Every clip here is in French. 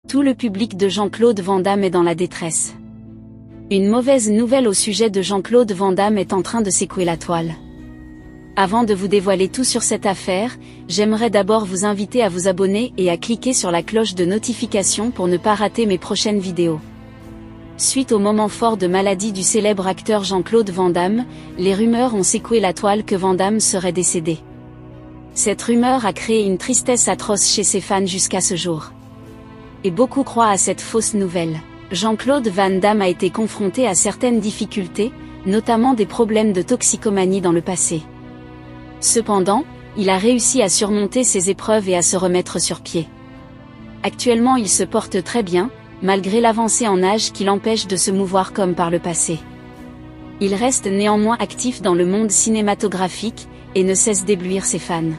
Tout le public de Jean-Claude Van Damme est dans la détresse. Une mauvaise nouvelle au sujet de Jean-Claude Van Damme est en train de secouer la toile. Avant de vous dévoiler tout sur cette affaire, j'aimerais d'abord vous inviter à vous abonner et à cliquer sur la cloche de notification pour ne pas rater mes prochaines vidéos. Suite au moment fort de maladie du célèbre acteur Jean-Claude Van Damme, les rumeurs ont secoué la toile que Van Damme serait décédé. Cette rumeur a créé une tristesse atroce chez ses fans jusqu'à ce jour. Et beaucoup croient à cette fausse nouvelle. Jean-Claude Van Damme a été confronté à certaines difficultés, notamment des problèmes de toxicomanie dans le passé. Cependant, il a réussi à surmonter ces épreuves et à se remettre sur pied. Actuellement il se porte très bien, malgré l'avancée en âge qui l'empêche de se mouvoir comme par le passé. Il reste néanmoins actif dans le monde cinématographique, et ne cesse d'éblouir ses fans.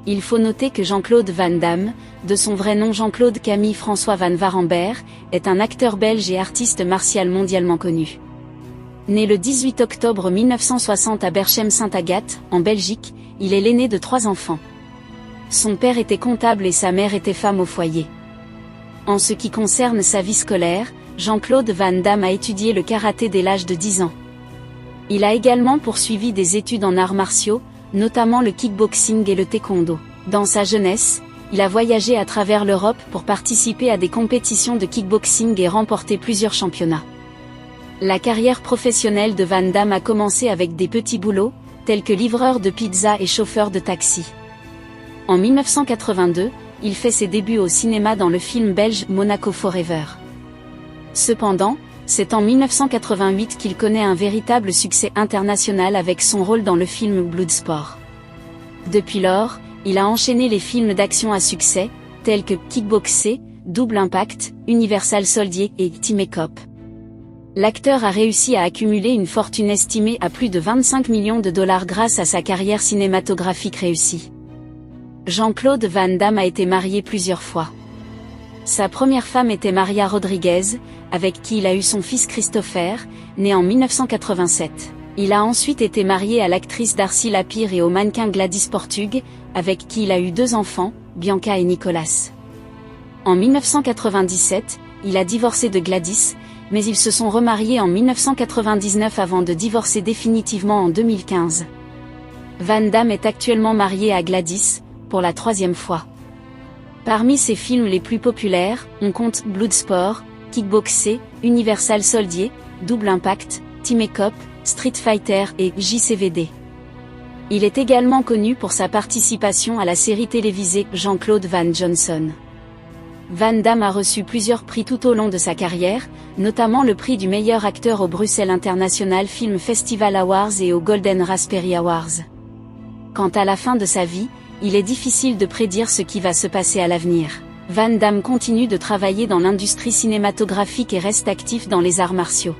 Il faut noter que Jean-Claude Van Damme, de son vrai nom Jean-Claude Camille François Van Waremberg, est un acteur belge et artiste martial mondialement connu. Né le 18 octobre 1960 à Berchem-Sainte-Agathe, en Belgique, il est l'aîné de 3 enfants. Son père était comptable et sa mère était femme au foyer. En ce qui concerne sa vie scolaire, Jean-Claude Van Damme a étudié le karaté dès l'âge de 10 ans. Il a également poursuivi des études en arts martiaux, notamment le kickboxing et le taekwondo. Dans sa jeunesse, il a voyagé à travers l'Europe pour participer à des compétitions de kickboxing et remporter plusieurs championnats. La carrière professionnelle de Van Damme a commencé avec des petits boulots, tels que livreur de pizza et chauffeur de taxi. En 1982, il fait ses débuts au cinéma dans le film belge Monaco Forever. Cependant, c'est en 1988 qu'il connaît un véritable succès international avec son rôle dans le film Bloodsport. Depuis lors, il a enchaîné les films d'action à succès, tels que Kickboxer, Double Impact, Universal Soldier et Time Cop. L'acteur a réussi à accumuler une fortune estimée à plus de 25 millions de dollars grâce à sa carrière cinématographique réussie. Jean-Claude Van Damme a été marié plusieurs fois. Sa première femme était Maria Rodriguez, avec qui il a eu son fils Christopher, né en 1987. Il a ensuite été marié à l'actrice Darcy Lapire et au mannequin Gladys Portug, avec qui il a eu 2 enfants, Bianca et Nicolas. En 1997, il a divorcé de Gladys, mais ils se sont remariés en 1999 avant de divorcer définitivement en 2015. Van Damme est actuellement marié à Gladys, pour la 3e fois. Parmi ses films les plus populaires, on compte Bloodsport, Kickboxer, Universal Soldier, Double Impact, Time Cop, Street Fighter et JCVD. Il est également connu pour sa participation à la série télévisée Jean-Claude Van Johnson. Van Damme a reçu plusieurs prix tout au long de sa carrière, notamment le prix du meilleur acteur au Bruxelles International Film Festival Awards et au Golden Raspberry Awards. Quant à la fin de sa vie, il est difficile de prédire ce qui va se passer à l'avenir. Van Damme continue de travailler dans l'industrie cinématographique et reste actif dans les arts martiaux.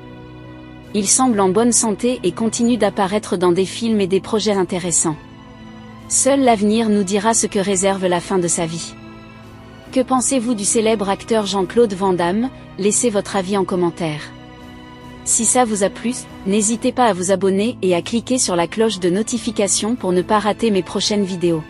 Il semble en bonne santé et continue d'apparaître dans des films et des projets intéressants. Seul l'avenir nous dira ce que réserve la fin de sa vie. Que pensez-vous du célèbre acteur Jean-Claude Van Damme? Laissez votre avis en commentaire. Si ça vous a plu, n'hésitez pas à vous abonner et à cliquer sur la cloche de notification pour ne pas rater mes prochaines vidéos.